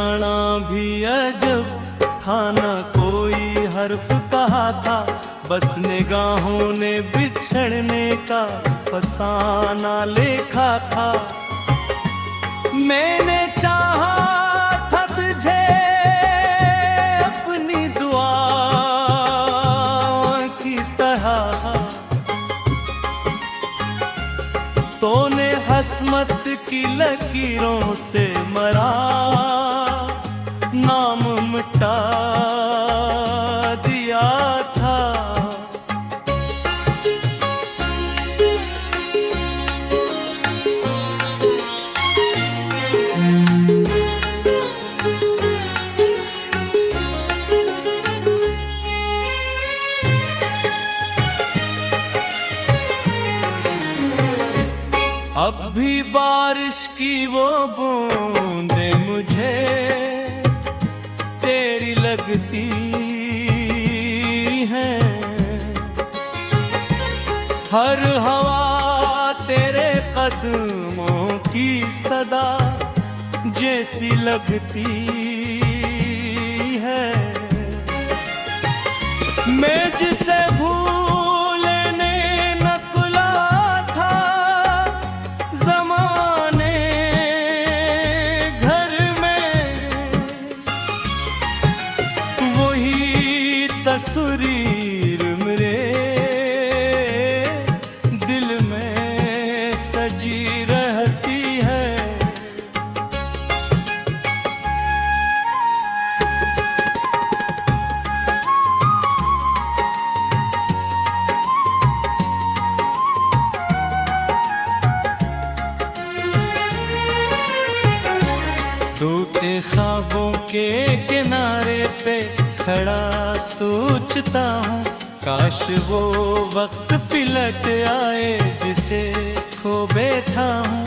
ठिकाना भी अजब था, न कोई हर्फ कहा था, बस निगाहों ने बिछड़ने का फसाना लिखा था। मैंने चाहा था तुझे अपनी दुआ की तरह, तूने हसमत की लकीरों से मरा, नाम मिटा दिया था। अब भी बारिश की वो बूंदे मुझे तेरी लगती हैं, हर हवा तेरे कदमों की सदा जैसी लगती है। मैं जिसे भूलने नकुला था, ज़माने घर में वही तस्वीर मेरे दिल में सजी रहती है। टूटे ख्वाबों के किनारे पे खड़ा सोचता हूँ, काश वो वक्त पिलट आए जिसे खो बैठा हूँ।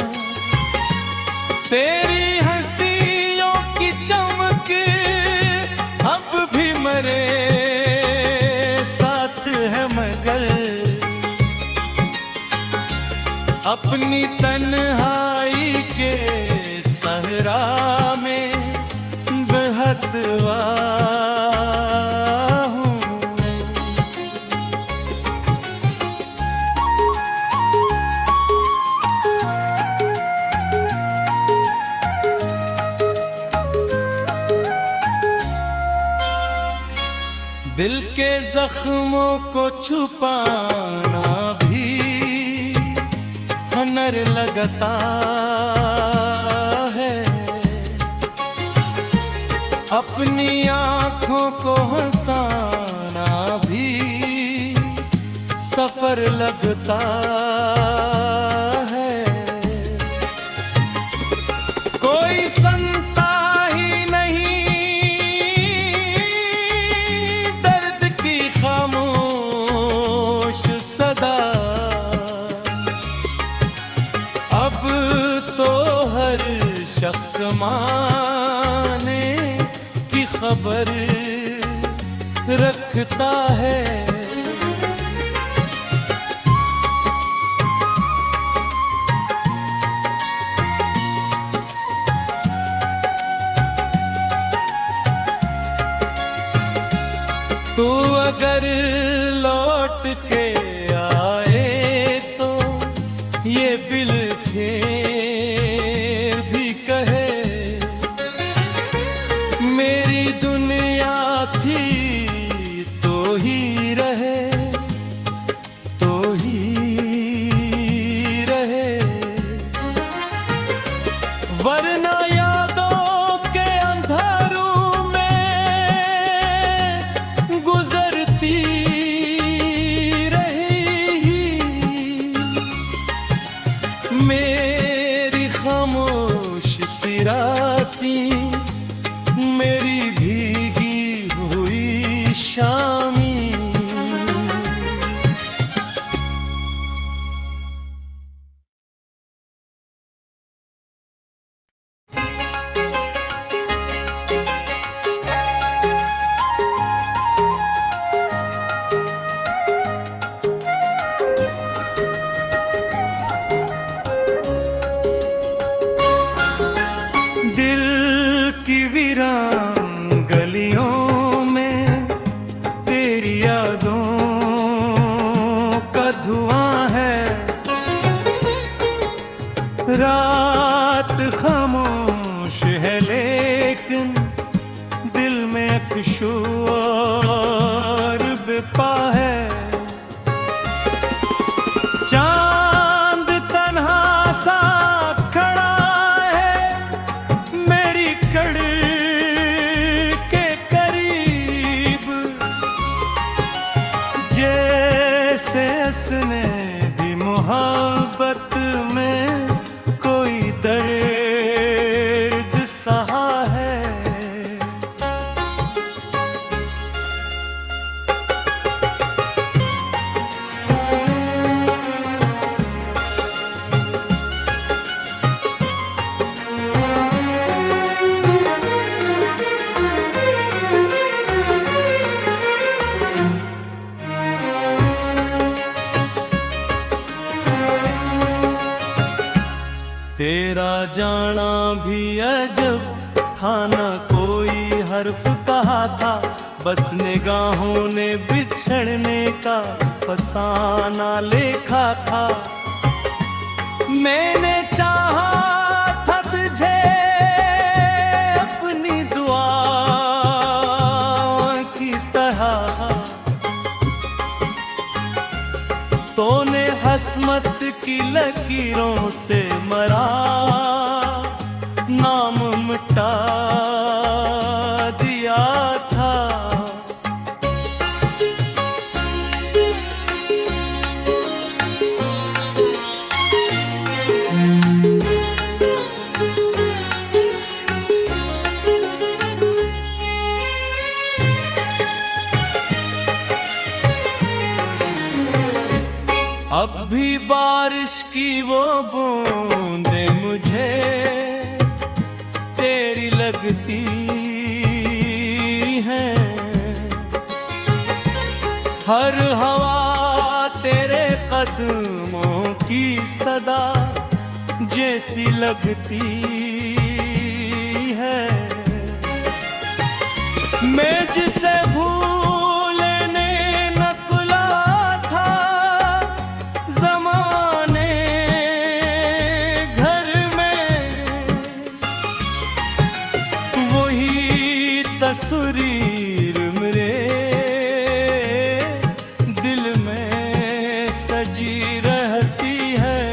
तेरी हंसियों की चमक अब भी मेरे साथ है, मगर अपनी तन्हाई के सहरा में बहतवा हूँ। दिल के जख्मों को छुपाना भी हुनर लगता है, अपनी आँखों को हंसाना भी सफर लगता है। कोई सुनता ही नहीं दर्द की खामोश सदा, अब तो हर शख्स माने की खबर रखता है। तू अगर लौट के आए तो ये बिल फिर भी कहे, मेरी दुनिया थी तो ही रहे, तो ही रहे, वरना यादों के अंधारों में गुजरती रहेगी मेरी खामोश सी रातें, मेरी भीगी हुई शामी। दिल की वीरान गलियों में तेरी यादों का धुआं है। रात खामोश है लेकिन दिल में अकशूर बेपा है। चांद तन्हा सा खड़ा है मेरी कड़ के करीब, जैसे उसने भी मोहब्बत में कोई दर्द सहा है। तेरा जाना भी अजब था, न कोई हर्फ कहा था, बस निगाहों ने बिछड़ने का फसाना लिखा था। मैंने चाहा था तुझे अपनी दुआ की तरह, तूने हसमत की लकीरों से मरा, नाम मिटा दिया था। अब भी बारिश की वो बूंदें मुझे तेरी लगती हैं। हर हवा तेरे कदमों की सदा जैसी लगती है। मैं जिसे भूलने न तुला था ज़माने घर में, वही तस्वीर मेरे दिल में सजी रहती है।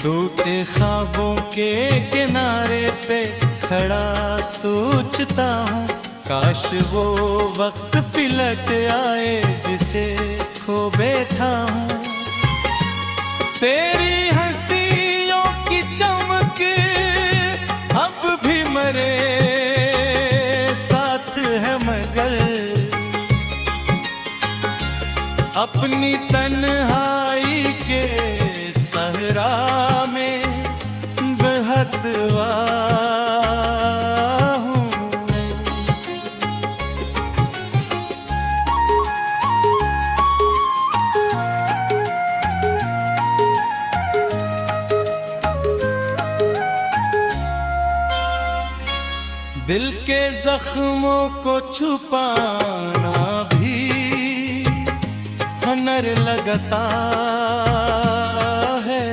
टूटे ख्वाबों के किनारे पे खड़ा सोचता हूँ, काश वो वक्त पिलट आए जिसे खो बैठा हूँ। तेरी हंसियों की चमक अब भी मेरे साथ है, मगर अपनी तन्हाई के सहरा में बहतवा हूँ। दिल के जख्मों को छुपाना भी हुनर लगता है,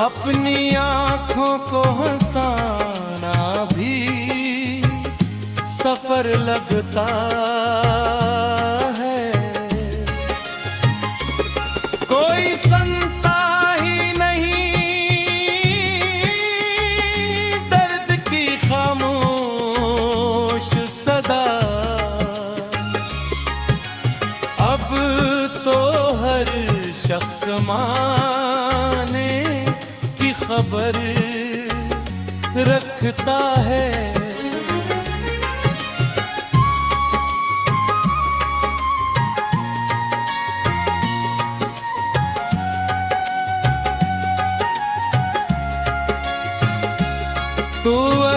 अपनी आँखों को हंसाना भी सफर लगता है। कोई सुनता ही नहीं दर्द की खामोश सदा, अब तो हर शख्स माने की खबर रखता है।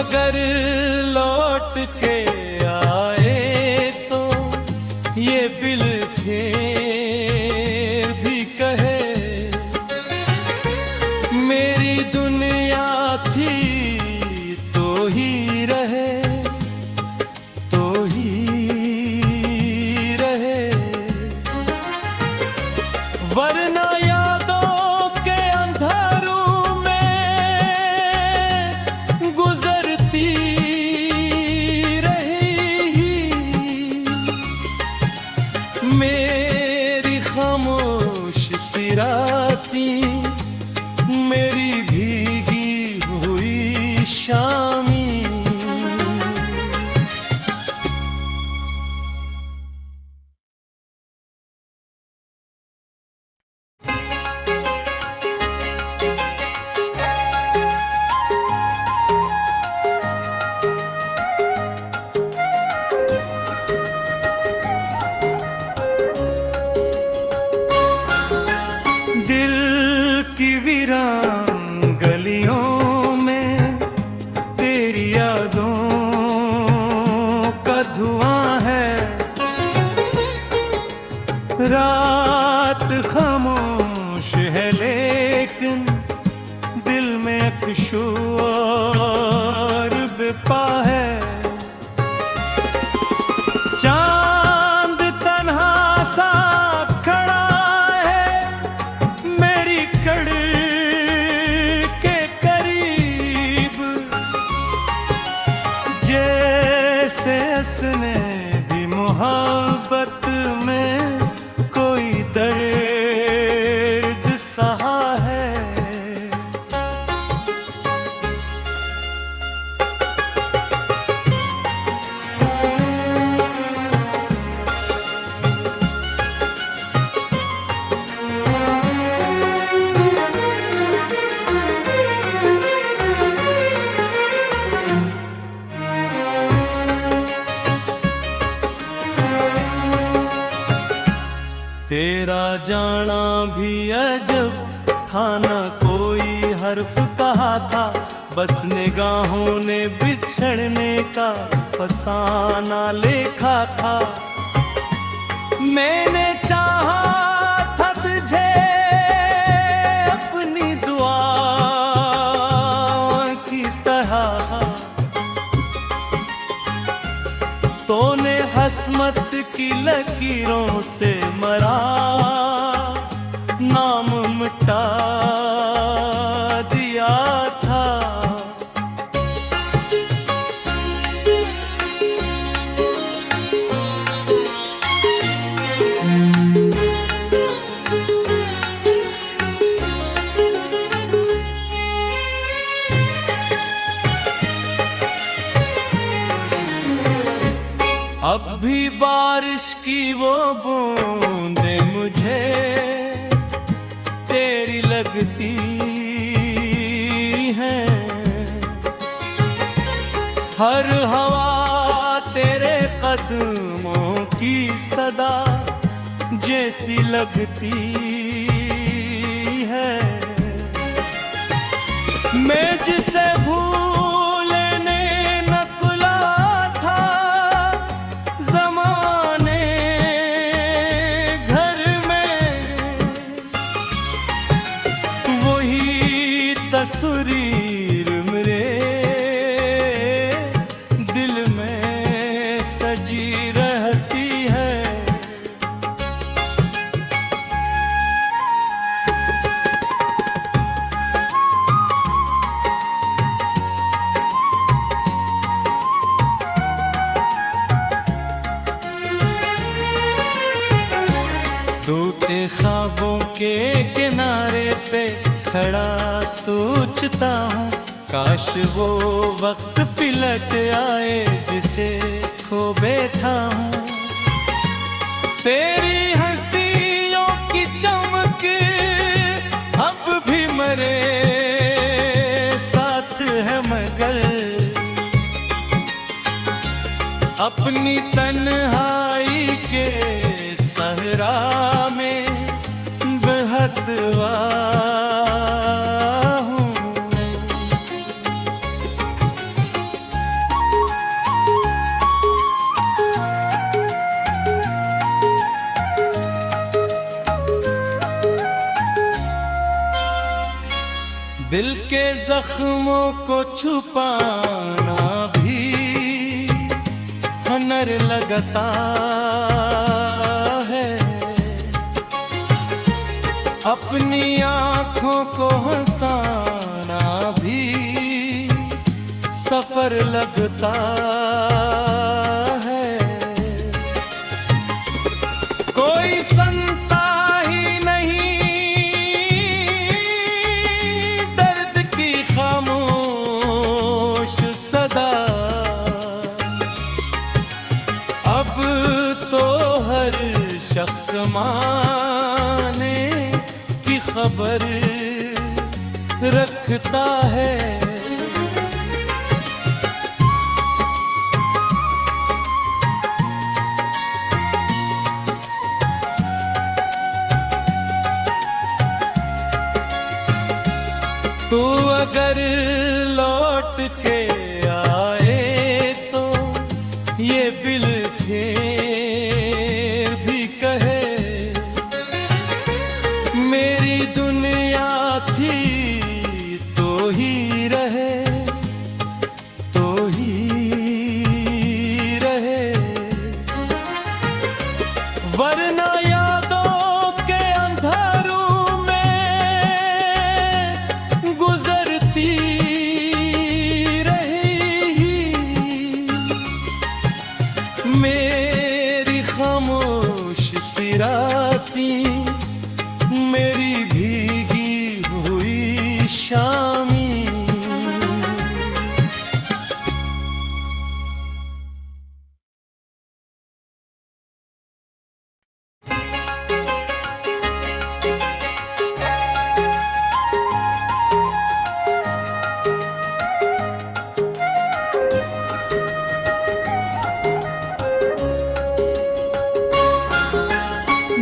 अगर लौट के आए तो ये बिल फिर भी कहे मेरी दुनिया थी तो ही रहे, तो ही रहे, वरना यादों के अंधारों में गुजरती रही मेरी खामोश सी रातें, मेरी भीगी हुई शामी। दिल की वीरान गलियों में तेरी यादों का धुआं है, रात खामोश है लेकिन दिल में अक्शो और बेपा है। चांद तन्हा सा खड़ा है मेरी कड़ के करीब, जैसे उसने भी मोहब्बत में कोई दर्द सहा है। तेरा जाना भी अजब था, न कोई हर्फ कहा था, बस निगाहों ने बिछड़ने का फसाना लिखा था। मैंने चाहा था तुझे अपनी दुआ की तरह, तूने हसमत की लकीरों से मरा, नाम मिटा दिया था। अब भी बारिश की वो बूंदें मुझे तेरी लगती हैं, हर हवा तेरे कदमों की सदा जैसी लगती है। मैं जिसे भूलने नकुला था जमाने घर में, वही तस्वीर मेरे दिल में सजी रहती है। टूटे ख्वाबों के किनारे पे खड़ा सोचता हूँ, काश वो वक्त पिलट आए जिसे खो बैठा हूँ। तेरी हंसियों की चमक अब भी मेरे साथ है, मगर अपनी तन्हाई के सहरा में बहतवा हूँ। दिल के जख्मों को छुपाना भी हुनर लगता है, अपनी आँखों को हंसाना भी सफर लगता है। कोई सुनता ही नहीं दर्द की खामोश सदा, अब तो हर शख्स माने की खबर रखता है। तू अगर लौट के आए तो ये बिल फेर भी कहे, मेरी दुनिया थी तो ही रहे, तो ही रहे, वरना यादों के अंधारों में गुजरती रहेगी मेरी खामोश सी रातें, मेरी भीगी हुई शामी।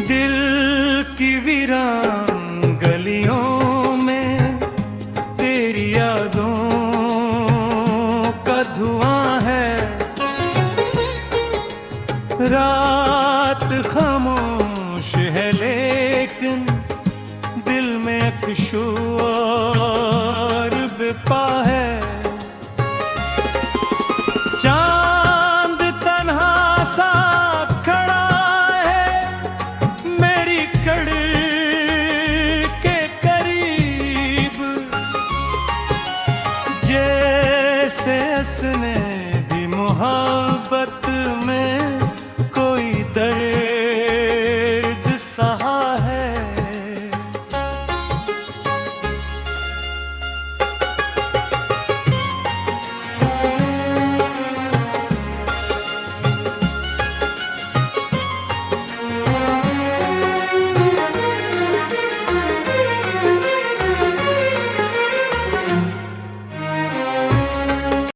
दिल की वीरान गलियों में तेरी यादों का धुआं है, रात खामोश है लेकिन दिल में अक्शो और बेपा है। चांद तन्हा सा खड़ा है मेरी कड़ के करीब, जैसे उसने भी मोहब्बत